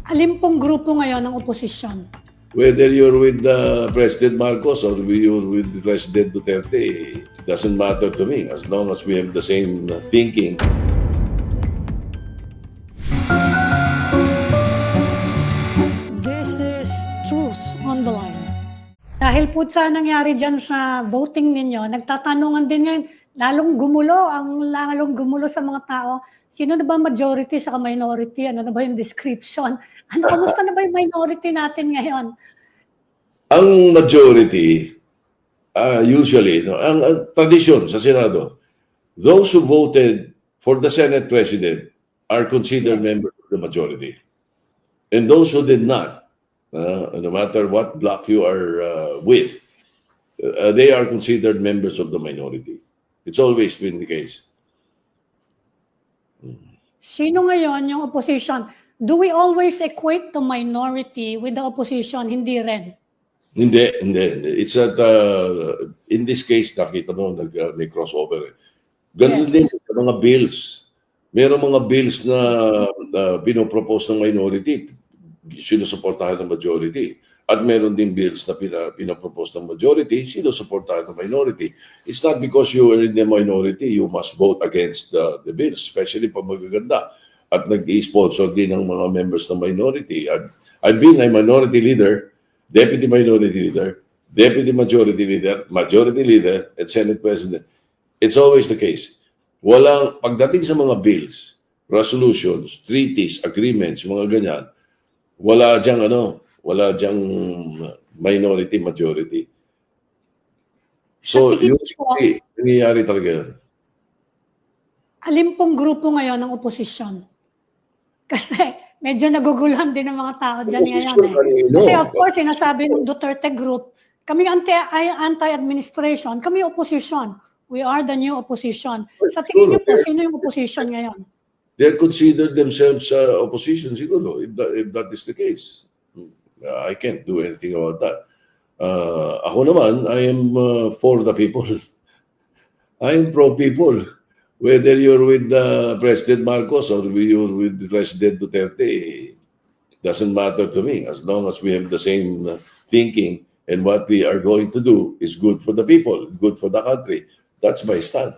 Alin pong grupo ngayon ng oposisyon? Whether you're with President Marcos or you're with President Duterte, it doesn't matter to me as long as we have the same thinking. This is truth on the line. Dahil po sa nangyari dyan sa voting ninyo, nagtatanungan din ngayon, lalong gumulo sa mga tao, sino na ba majority sa minority? Ano na ba yung description? Kamusta na ba yung minority natin ngayon? Ang majority, usually, no, ang tradisyon sa Senado, those who voted for the Senate President are considered members of the majority. And those who did not, no matter what bloc you are with, they are considered members of the minority. It's always been the case. Sino ngayon yung opposition? Do we always equate the minority with the opposition? Hindi rin. Hindi. It's that in this case, nakita mo, may crossover. Ganun din sa mga bills. Merong mga bills na pinopropose ng minority, sinusuportahan ng majority. At meron din bills na pinopropose ng majority, sinusuportahan ng minority. It's not because you are in the minority, you must vote against the bills, especially pag magaganda. At nag-i-sponsor din ng mga members ng minority. I've been a minority leader, deputy minority leader, deputy majority leader, and Senate President. It's always the case. Pagdating sa mga bills, resolutions, treaties, agreements, mga ganyan, wala diyang minority, majority. So, usually, nangyayari talaga yun. Alin pong grupo ngayon ng oposisyon? Kasi medyo naguguluhan din ng mga tao dyan ngayon. Kasi of course, sinasabi ng Duterte group, kami anti-administration, kami opposition. We are the new opposition. Sa tingin niyo po, sino yung opposition ngayon? They consider themselves opposition siguro, if that is the case. I can't do anything about that. Ako naman, I am for the people. I am pro-people. Whether you're with President Marcos or you're with President Duterte, it doesn't matter to me as long as we have the same thinking and what we are going to do is good for the people, good for the country. That's my stand.